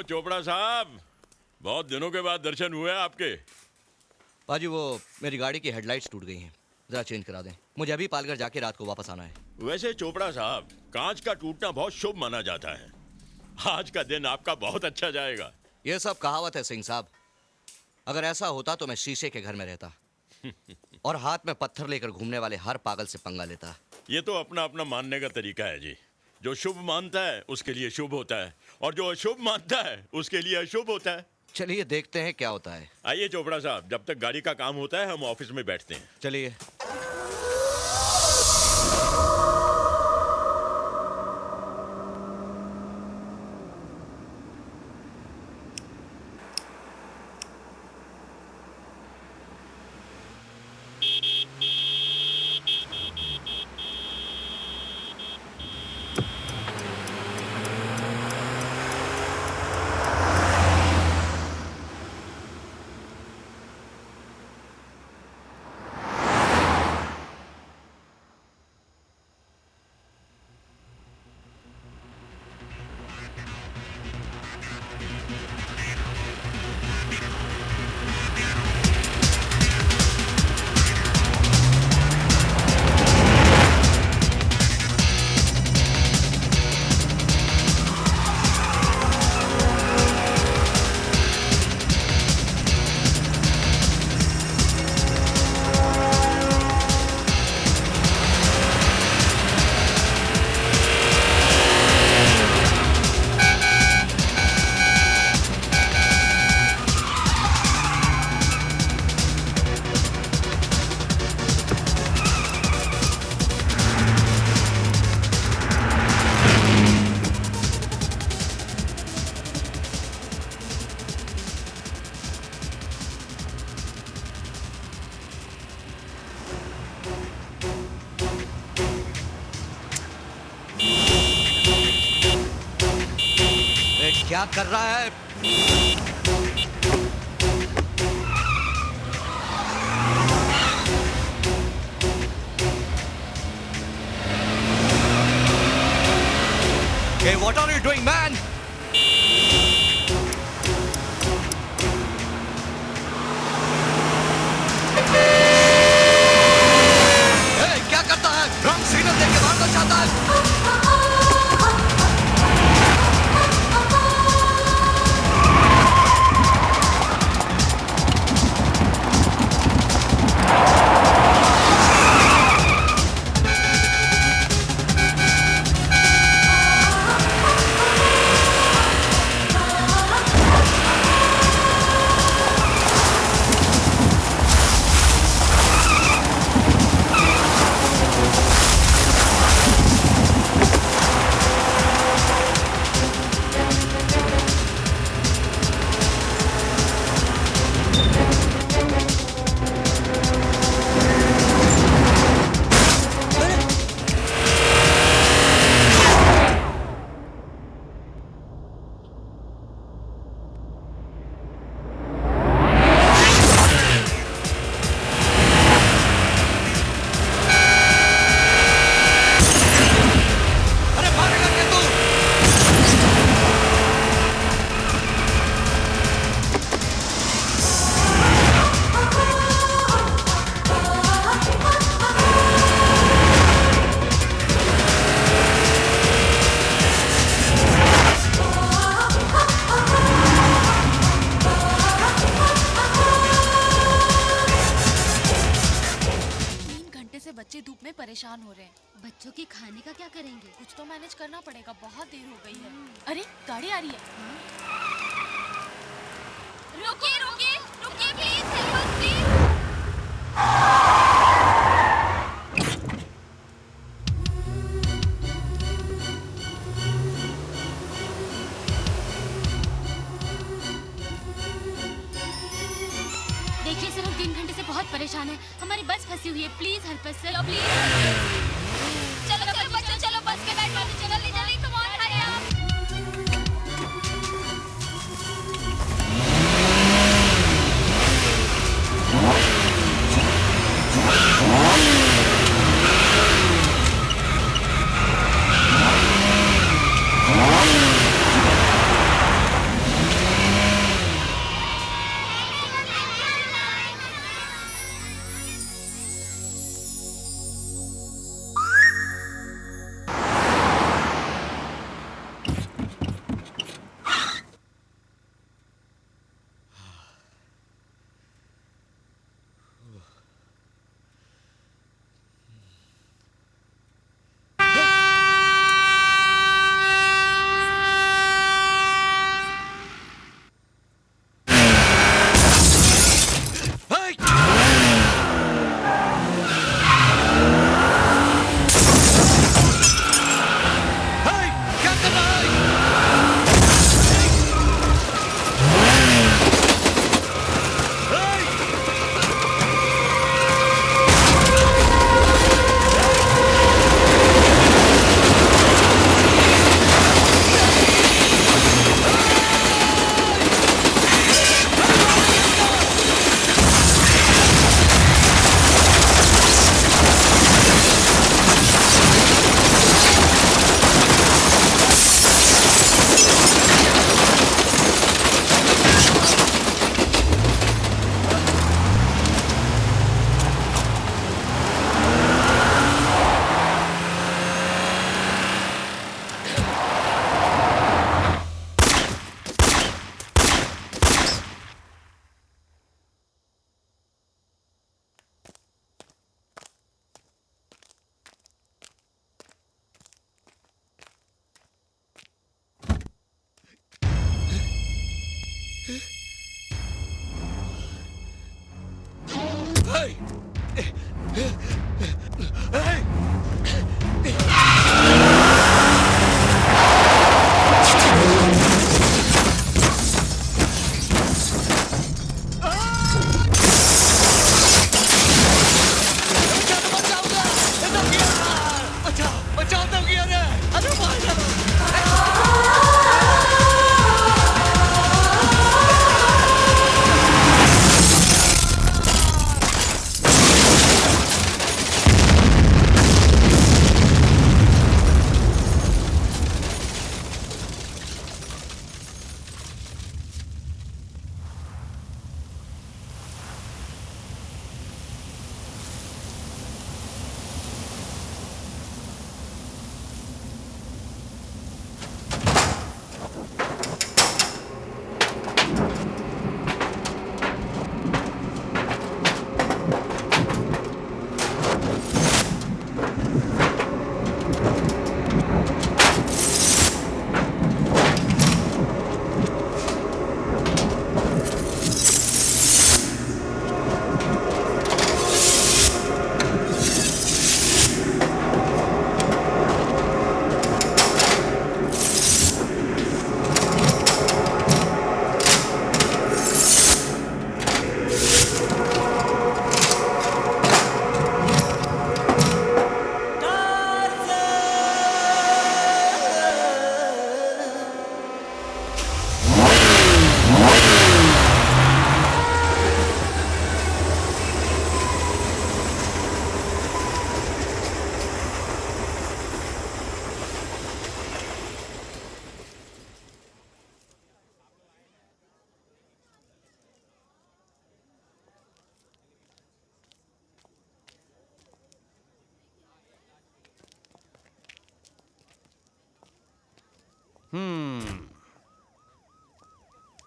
चोपड़ा साहब, बहुत दिनों के बाद दर्शन हुए आपके। पाजी वो मेरी गाड़ी की हेडलाइट्स टूट गई हैं, जरा चेंज करा दें। मुझे अभी पालघर जाके रात को वापस आना है। वैसे चोपड़ा साहब, कांच का टूटना बहुत शुभ माना जाता है। आज का दिन आपका बहुत अच्छा जाएगा। ये सब कहावत है सिंह साहब। अगर ऐसा होता तो मैं शीशे के घर में रहता और हाथ में पत्थर लेकर घूमने वाले हर पागल से पंगा लेता। ये तो अपना अपना मानने का तरीका है जी। जो शुभ मानता है उसके लिए शुभ होता है, और जो अशुभ मानता है उसके लिए अशुभ होता है। चलिए देखते हैं क्या होता है। आइए चोपड़ा साहब, जब तक गाड़ी का काम होता है हम ऑफिस में बैठते हैं। चलिए। क्या कर रहा है? Hey, what are you doing, man? Hey, क्या करता है? रंग सिग्नल देके मारना चाहता है। परेशान हो रहे हैं। बच्चों के खाने का क्या करेंगे? कुछ तो मैनेज करना पड़ेगा, बहुत देर हो गई है। अरे गाड़ी आ रही है। रुकिए रुकिए रुकिए प्लीज, हेल्प अस प्लीज। देखिए सर, हम 3 घंटे से बहुत परेशान हैं। हमारी बस फंसी हुई है, please help us sir, please. चलो चलो बच्चों, चलो बस के बैठ जाते, चलो जल्दी जल्दी, कम ऑन हरी अप।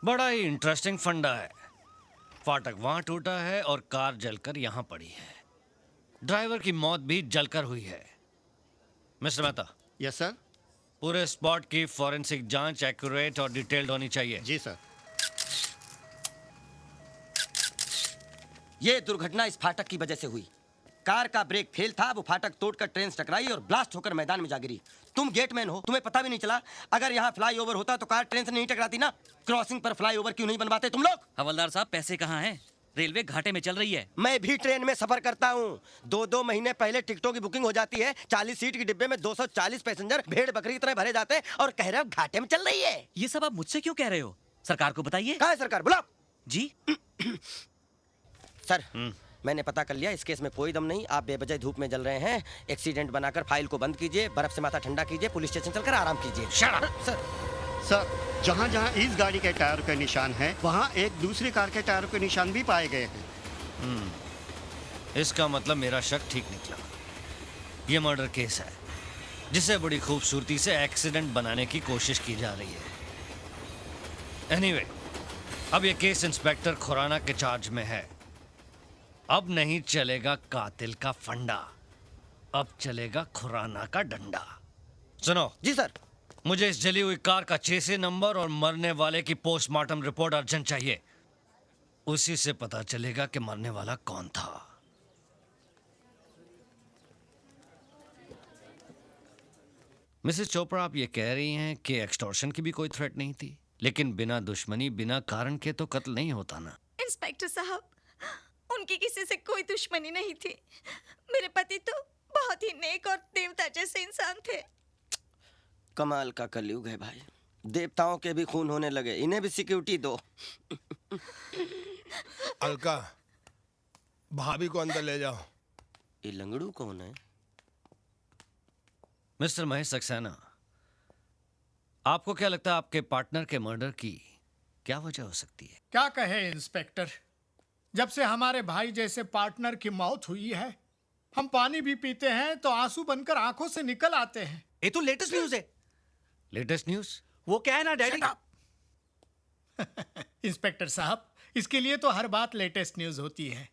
बड़ा ही इंटरेस्टिंग फंडा है। फाटक वहां टूटा है और कार जलकर यहां पड़ी है। ड्राइवर की मौत भी जलकर हुई है। Mister Mehta, yes sir. पूरे स्पॉट की फॉरेंसिक जांच एक्यूरेट और डिटेल्ड होनी चाहिए। जी सर। ये दुर्घटना इस फाटक की वजह से हुई। कार का ब्रेक फेल था, वो फाटक तोड़कर ट्रेन से टकराई और ब्लास्ट होकर मैदान में जा गिरी। तुम गेटमैन हो, तुम्हें पता भी नहीं चला। अगर यहाँ फ्लाईओवर होता तो कार ट्रेन से नहीं टकराती ना। क्रॉसिंग पर फ्लाईओवर क्यों नहीं बनवाते तुम लोग? हवलदार साहब, पैसे कहाँ हैं? रेलवे घाटे में चल रही है। मैं भी ट्रेन में सफर करता हूँ। 2-2 महीने पहले टिकटों की बुकिंग हो जाती है। 40 सीट के डिब्बे में 240 पैसेंजर भेड़ बकरी की तरह भरे जाते हैं और कह रहे हो घाटे में चल रही है। ये सब आप मुझसे क्यों कह रहे हो? सरकार को बताइए। कहाँ है सरकार? बुलाओ जी। सर, मैंने पता कर लिया, इस केस में कोई दम नहीं। आप बेवजह धूप में जल रहे हैं। एक्सीडेंट बनाकर फाइल को बंद कीजिए, बर्फ से माथा ठंडा कीजिए, पुलिस स्टेशन चलकर आराम कीजिए। सर, सर, जहाँ जहाँ इस गाड़ी के टायर के निशान हैं, वहाँ एक दूसरी कार के टायर के निशान भी पाए गए हैं। इसका मतलब मेरा शक ठीक निकला। ये मर्डर केस है जिसे बड़ी खूबसूरती से एक्सीडेंट बनाने की कोशिश की जा रही है। एनीवे, अब ये केस इंस्पेक्टर खुराना के चार्ज में है। अब नहीं चलेगा कातिल का फंडा, अब चलेगा खुराना का डंडा। सुनो जी सर। मुझे इस जली हुई कार का चेसी नंबर और मरने वाले की पोस्टमार्टम रिपोर्ट अर्जेंट चाहिए। उसी से पता चलेगा कि मरने वाला कौन था। मिसेस चोपड़ा, आप ये कह रही हैं कि एक्सटॉर्शन की भी कोई थ्रेट नहीं थी, लेकिन बिना दुश्मनी बिना कारण के तो कत्ल नहीं होता ना। इंस्पेक्टर साहब, उनकी किसी से कोई दुश्मनी नहीं थी। मेरे पति तो बहुत ही नेक और देवता जैसे इंसान थे। कमाल का कलयुग है भाई। देवताओं के भी खून होने लगे, इन्हें भी सिक्योरिटी दो। अलका, भाभी को अंदर ले जाओ। ये लंगड़ू कौन है? मिस्टर महेश सक्सेना, आपको क्या लगता है आपके पार्टनर के मर्डर की क्या वजह हो सकती है? क्या कहे इंस्पेक्टर, जब से हमारे भाई जैसे पार्टनर की मौत हुई है, हम पानी भी पीते हैं तो आंसू बनकर आंखों से निकल आते हैं। ये तो लेटेस्ट न्यूज है। Latest news? वो क्या है ना डैडी। इंस्पेक्टर साहब, इसके लिए तो हर बात लेटेस्ट न्यूज होती है।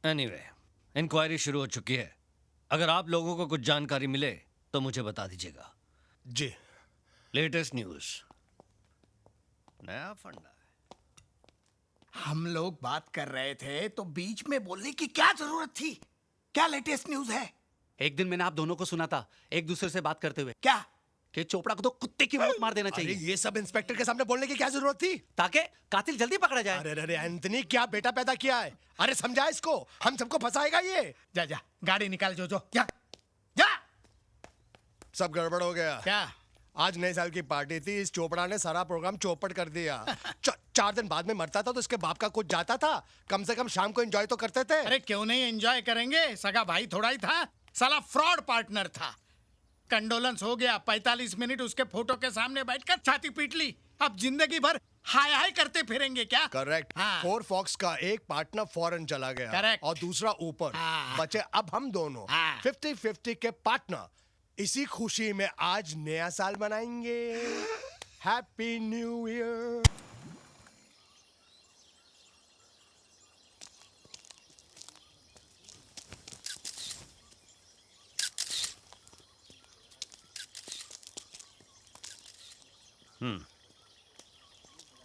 एनीवे, इंक्वायरी शुरू हो चुकी है। अगर आप लोगों को कुछ जानकारी मिले तो मुझे बता दीजिएगा। जी। लेटेस्ट न्यूज, नया फंडा है। हम लोग बात कर रहे थे तो बीच में बोलने की क्या जरूरत थी? क्या लेटेस्ट न्यूज है? एक दिन मैंने आप दोनों को सुना था एक दूसरे से बात करते हुए क्या? कि चोपड़ा को तो कुत्ते की मौत मार देना अरे चाहिए, ये सब इंस्पेक्टर के सामने बोलने की क्या जरूरत थी? ताकि कातिल जल्दी पकड़ा जाए। अरे अरे एंथनी, क्या बेटा पैदा किया है? अरे समझा इसको, हम सबको फंसाएगा ये। जा जा, गाड़ी निकाल जो जा जा। सब गड़बड़ हो गया। क्या? आज नए साल की पार्टी थी, इस चोपड़ा ने सारा प्रोग्राम चौपट कर दिया। 4 दिन बाद में मरता था तो इसके बाप का कुछ जाता था। कम से कम शाम को एंजॉय तो करते थे। अरे क्यों नहीं एंजॉय करेंगे? सगा भाई थोड़ा ही था, साला फ्रॉड पार्टनर था। कंडोलेंस हो गया, 45 मिनट उसके फोटो के सामने बैठकर छाती पीट ली। अब जिंदगी भर हाय हाय करते फिरेंगे क्या? करेक्ट। हाँ। 4 फॉक्स का एक पार्टनर फॉरेन चला गया। Correct। और दूसरा ऊपर। हाँ। बचे अब हम दोनों। हाँ। 50-50 के पार्टनर। इसी खुशी में आज नया साल मनाएंगे। Happy new year.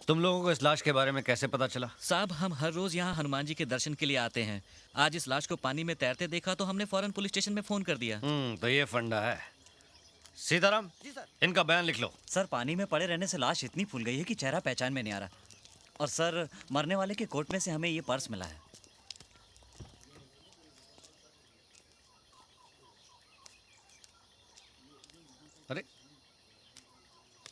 तुम लोगों को इस लाश के बारे में कैसे पता चला? साहब, हम हर रोज यहाँ हनुमान जी के दर्शन के लिए आते हैं। आज इस लाश को पानी में तैरते देखा तो हमने फौरन पुलिस स्टेशन में फोन कर दिया। तो ये फंडा है। सीताराम, जी सर। इनका बयान लिख लो। सर, पानी में पड़े रहने से लाश इतनी फूल गई है कि चेहरा पहचान में नहीं आ रहा। और सर, मरने वाले के कोट में से हमें ये पर्स मिला है। अरे,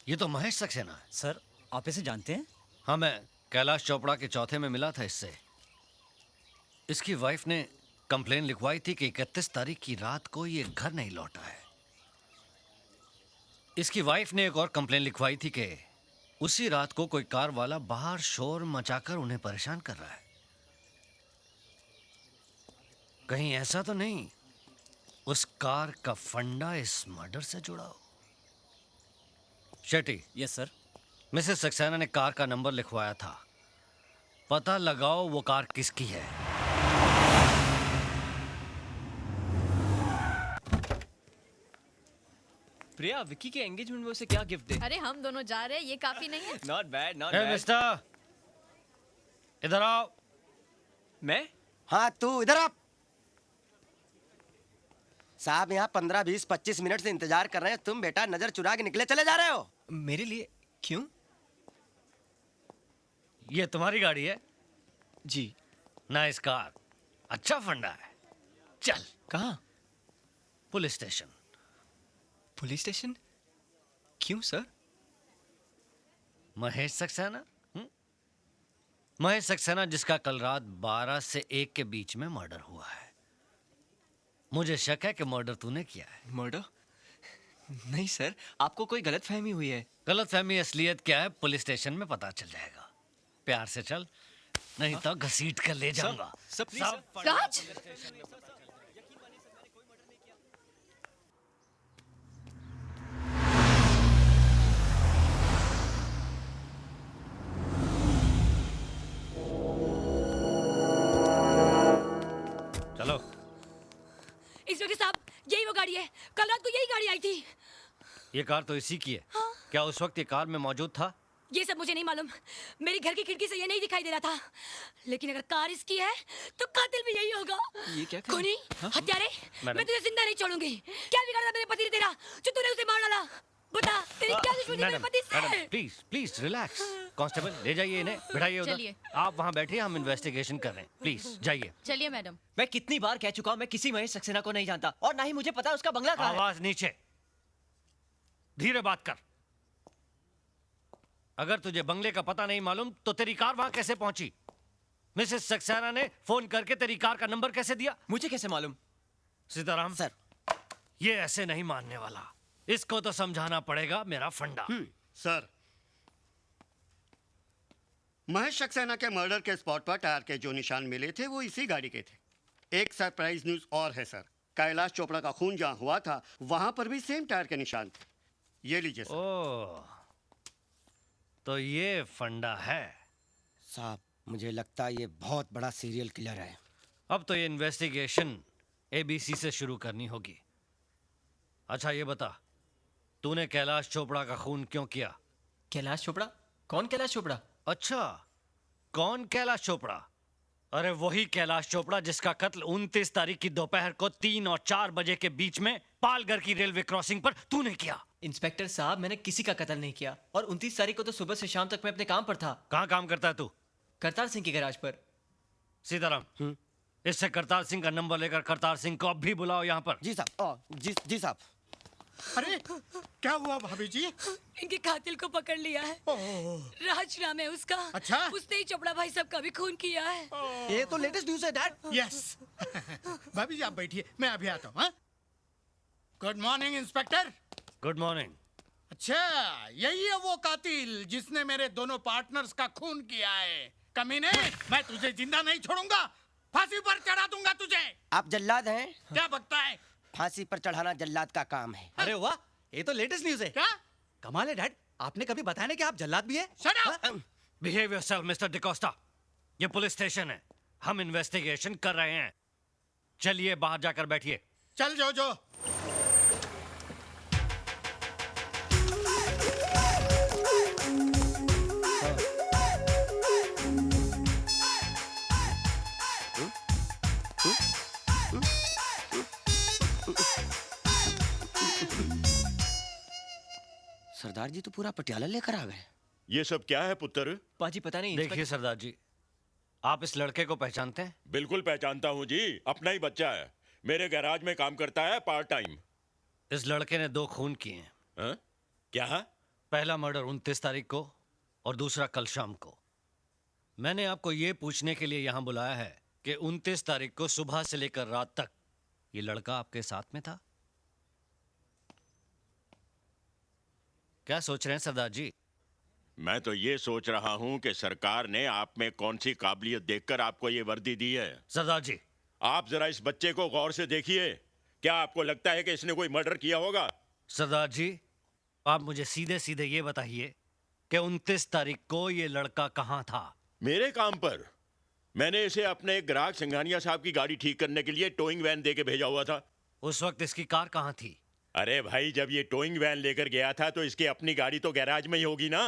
ये तो महेश सक्सेना है। सर, आप इसे जानते हैं? हाँ, मैं कैलाश चोपड़ा के चौथे में मिला था इससे। इसकी वाइफ ने कंप्लेन लिखवाई थी कि 31 तारीख की रात को ये घर नहीं लौटा है। इसकी वाइफ ने एक और कंप्लेन लिखवाई थी कि उसी रात को कोई कार वाला बाहर शोर मचाकर उन्हें परेशान कर रहा है। कहीं ऐसा तो नहीं उस कार का फंडा इस मर्डर से जुड़ा हो? Shetty, yes sir. Mrs Saxena ने कार का नंबर लिखवाया था। पता लगाओ वो कार किसकी है। प्रिया, विक्की के एंगेजमेंट में उसे क्या गिफ्ट दे? अरे हम दोनों जा रहे हैं, ये काफी नहीं है? Not bad, not a bad. Mister, इधर आओ। मैं? हाँ तू इधर आप। साहब यहाँ 15, 20, 25 मिनट से इंतजार कर रहे हैं। तुम बेटा नजर चुरा के निकले चले जा रहे हो। मेरे लिए क्यों? ये तुम्हारी गाड़ी है? जी। नाइस कार, अच्छा फंडा है। चल। कहाँ? Police station. Police station? क्यों सर? महेश सक्सेना? महेश सक्सेना जिसका कल रात 12 से 1 के बीच में मर्डर हुआ है। मुझे शक है कि मर्डर तूने किया है। मर्डर? नहीं सर, आपको कोई गलतफहमी हुई है। गलतफहमी असलियत क्या है पुलिस स्टेशन में पता चल जाएगा। प्यार से चल, नहीं तो घसीट कर ले जाऊंगा। राज! चलो। इंस्पेक्टर साहब, यही वो गाड़ी है, कल रात को यही गाड़ी आई थी। ये कार तो इसी की है। हाँ। क्या उस वक्त ये कार में मौजूद था? ये सब मुझे नहीं मालूम, मेरे घर की खिड़की से ये नहीं दिखाई दे रहा था। लेकिन अगर कार इसकी है तो कातिल भी यही होगा। ये क्या कर... खूनी, हत्यारे, मैं तुझे जिंदा नहीं छोड़ूंगी। क्या बिगाड़ा मेरे पति ने तेरा जो तूने उसे मार डाला? बता, तेरी क्या दुश्मनी मेरे पति से? Please please relax. कांस्टेबल ले जाइए इन्हें, बिठाइए उधर। चलिए। आप वहाँ बैठिए, हम इन्वेस्टिगेशन कर रहे हैं। प्लीज जाइए। चलिए मैडम। मैं कितनी बार कह चुका हूँ, मैं किसी महेश सक्सेना को नहीं जानता और ना ही मुझे पता उसका बंगला कहाँ है। आवाज नीचे, धीरे बात कर। अगर तुझे बंगले का पता नहीं मालूम तो तेरी कार वहां कैसे पहुंची? मिसेस सक्सेना ने फोन करके तेरी कार का नंबर कैसे दिया? मुझे कैसे मालूम? सीताराम सर, ये ऐसे नहीं मानने वाला। इसको तो समझाना पड़ेगा मेरा फंडा। सर, महेश सक्सेना के मर्डर के स्पॉट पर टायर के जो निशान मिले थे वो इसी गाड़ी के थे। एक सरप्राइज न्यूज और है सर, कैलाश चोपड़ा का खून जहां हुआ था वहां पर भी सेम टायर के निशान थे। ये लीजिए सर। ओह, तो ये फंडा है। साहब मुझे लगता है ये बहुत बड़ा सीरियल किलर है। अब तो ये इन्वेस्टिगेशन ABC से शुरू करनी होगी। अच्छा ये बता, तूने कैलाश चोपड़ा का खून क्यों किया? कैलाश चोपड़ा? कौन कैलाश चोपड़ा? अच्छा, कौन कैलाश चोपड़ा? अरे वही कैलाश चोपड़ा जिसका कत्ल 29 तारीख की दोपहर को 3 और 4 बजे के बीच में पालघर की रेलवे क्रॉसिंग पर तूने किया। इंस्पेक्टर साहब, मैंने किसी का कत्ल नहीं किया और 29 तारीख को तो सुबह से शाम तक मैं अपने काम पर था। कहाँ काम करता है तू? करतार सिंह के गैराज पर। सीताराम, इससे करतार सिंह का नंबर लेकर करतार सिंह को अब भी बुलाओ यहाँ पर। जी साहब। जी साहब। अरे क्या हुआ भाभी जी? इनके कातिल को पकड़ लिया है। राज नाम है उसका। अच्छा? उसने ही चोपड़ा भाई साहब का भी खून किया है। ये तो लेटेस्ट न्यूज़ है डैड। यस। भाभी जी आप बैठिए, मैं अभी आता हूँ। Good morning inspector. Good morning. अच्छा, यही है वो कातिल जिसने मेरे दोनों पार्टनर्स का खून किया है। कमीने, मैं तुझे जिंदा नहीं छोड़ूंगा, फांसी पर चढ़ा दूंगा तुझे। आप जल्लाद हैं? क्या बकता है? फांसी पर चढ़ाना जल्लाद का काम है। अरे वाह, ये तो लेटेस्ट न्यूज़ है। क्या? कमाल है डैड, आपने कभी बताया नहीं कि आप जल्लाद भी है? Shut up! Behave yourself mister D'Costa. ये पुलिस स्टेशन है, हम इन्वेस्टिगेशन कर रहे हैं। चलिए बाहर जाकर बैठिए। चल जो। सरदार जी तो पूरा पटियाला लेकर आ गए। ये सब क्या है पुत्र? पाजी पता नहीं। देखिए सरदार जी, आप इस लड़के को पहचानते हैं? बिल्कुल पहचानता हूँ जी, अपना ही बच्चा है। मेरे गैराज में काम करता है पार्ट टाइम। इस लड़के ने 2 खून किए हैं। हाँ? क्या? पहला मर्डर 29 तारीख को और दूसरा कल शाम को। मैंने आपको ये पूछने के लिए यहाँ बुलाया है कि 29 तारीख को सुबह से लेकर रात तक ये लड़का आपके साथ में था? क्या सोच रहे हैं सरदार जी? मैं तो ये सोच रहा हूँ कि सरकार ने आप में कौन सी काबिलियत देखकर आपको ये वर्दी दी है। सरदार जी, आप जरा इस बच्चे को गौर से देखिए। क्या आपको लगता है कि इसने कोई मर्डर किया होगा? सरदार जी, आप मुझे सीधे सीधे ये बताइए कि 29 तारीख को ये लड़का कहाँ था? मेरे काम पर। मैंने इसे अपने ग्राहक सिंघानिया साहब की गाड़ी ठीक करने के लिए टोइंग वैन दे के भेजा हुआ था। उस वक्त इसकी कार कहाँ थी? अरे भाई, जब ये टोइंग वैन लेकर गया था तो इसकी अपनी गाड़ी तो गैराज में ही होगी ना।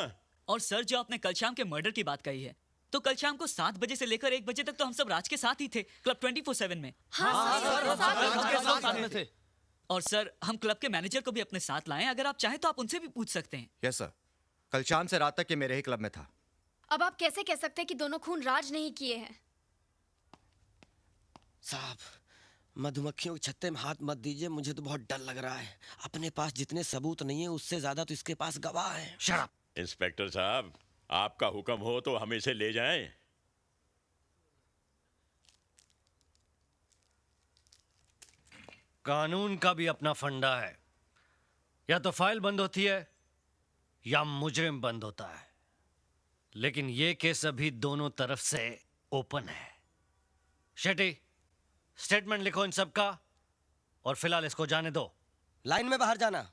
और सर, जो आपने कल शाम के मर्डर की बात कही है, तो कल शाम को 7 बजे से लेकर 1 बजे तक तो हम सब राज के साथ ही थे, क्लब 24/7 में। और सर, हम क्लब के मैनेजर को भी अपने साथ लाएं। अगर आप चाहें तो आप उनसे भी पूछ सकते हैं। यस सर, कल शाम से रात तक ये मेरे ही क्लब में था। अब आप कैसे कह सकते हैं कि दोनों खून राज नहीं किए हैं? साहब, मधुमक्खियों के छत्ते में हाथ मत दीजिए, मुझे तो बहुत डर लग रहा है। अपने पास जितने सबूत नहीं है उससे ज्यादा तो इसके पास गवाह है। Shut up. इंस्पेक्टर साहब, आपका हुक्म हो तो हम इसे ले जाएं। कानून का भी अपना फंडा है, या तो फाइल बंद होती है या मुजरिम बंद होता है। लेकिन ये केस अभी दोनों तरफ से ओपन है। शेट्टी, स्टेटमेंट लिखो इन सब का, और फिलहाल इसको जाने दो। लाइन में बाहर जाना।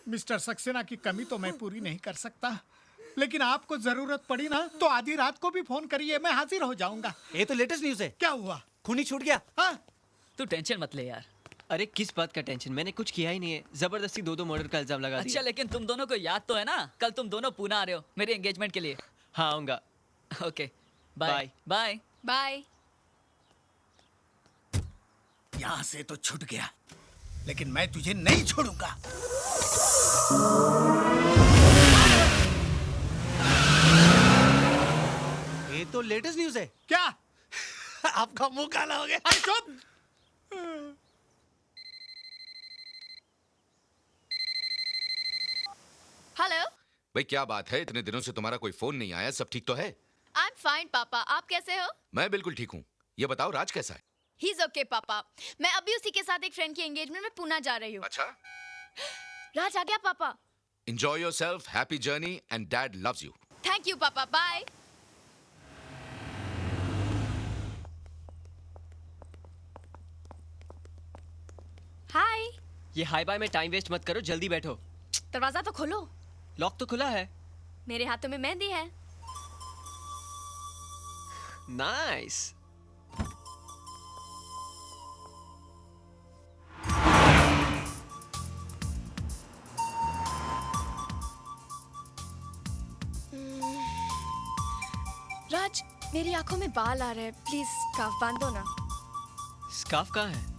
मिस्टर सक्सेना की कमी तो मैं पूरी नहीं कर सकता, लेकिन आपको जरूरत पड़ी ना तो आधी रात को भी फोन करिए, मैं हाजिर हो जाऊंगा। ये तो लेटेस्ट न्यूज है। क्या हुआ? खूनी छूट गया। हाँ? तू टेंशन मत ले यार। अरे किस बात का टेंशन, मैंने कुछ किया ही नहीं है। जबरदस्ती 2 मर्डर का इल्जाम लगा दिया। अच्छा, लेकिन तुम दोनों को याद तो है ना, कल तुम दोनों पूना आ रहे हो मेरे एंगेजमेंट के लिए। हाँ, आऊंगा। Okay, bye bye bye. यहाँ से तो छूट गया, लेकिन मैं तुझे नहीं छोड़ूंगा। ये तो लेटेस्ट न्यूज है। क्या? आपका मुंह काला हो गया। अरे चुप। हेलो। भाई क्या बात है, इतने दिनों से तुम्हारा कोई फोन नहीं आया, सब ठीक तो है? आई एम फाइन पापा, आप कैसे हो? मैं बिल्कुल ठीक हूँ। ये बताओ राज कैसा है? ही इज ओके पापा। मैं अभी उसी के साथ एक फ्रेंड की एंगेजमेंट में पुणे जा रही हूँ। अच्छा, राज आ गया पापा। Enjoy yourself, happy journey and dad loves you. Thank you पापा, बाय। हाय। ये हाई बाय में टाइम वेस्ट मत करो, जल्दी बैठो। दरवाजा तो खोलो। लॉक तो खुला है। मेरे हाथों में मेहंदी है। नाइस। राज, मेरी आंखों में बाल आ रहे हैं, प्लीज स्कार्फ बांधो ना। स्कार्फ कहाँ है?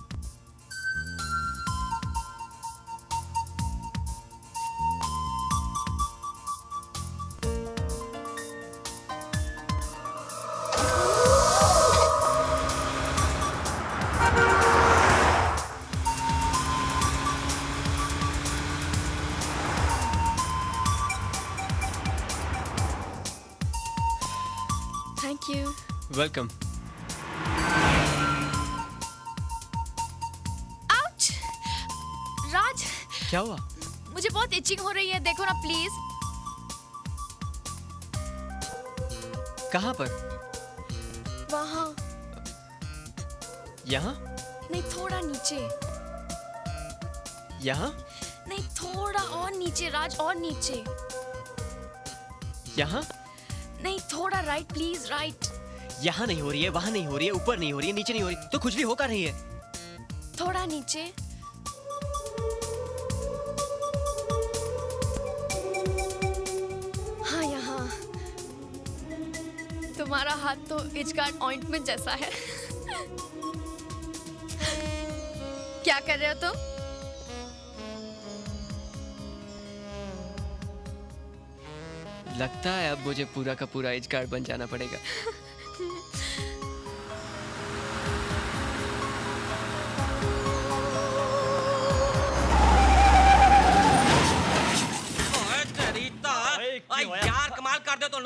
Thank you. वेलकम। आउच! राज, क्या हुआ? मुझे बहुत इचिंग हो रही है, देखो ना प्लीज। कहाँ पर? वहाँ। यहाँ? नहीं, थोड़ा नीचे। यहाँ? नहीं, थोड़ा और नीचे राज, और नीचे। यहाँ? नहीं, थोड़ा राइट प्लीज, राइट। यहाँ नहीं हो रही है, वहाँ नहीं हो रही है, ऊपर नहीं हो रही है, नीचे नहीं हो रही, तो खुजली हो का रही है? थोड़ा नीचे। हाँ, यहाँ। तुम्हारा हाथ तो इचगार्ड ऑइंटमेंट जैसा है। क्या कर रहे हो तुम? लगता है अब मुझे पूरा का पूरा एज गार्ड बन जाना पड़ेगा। यार कमाल कर दे तो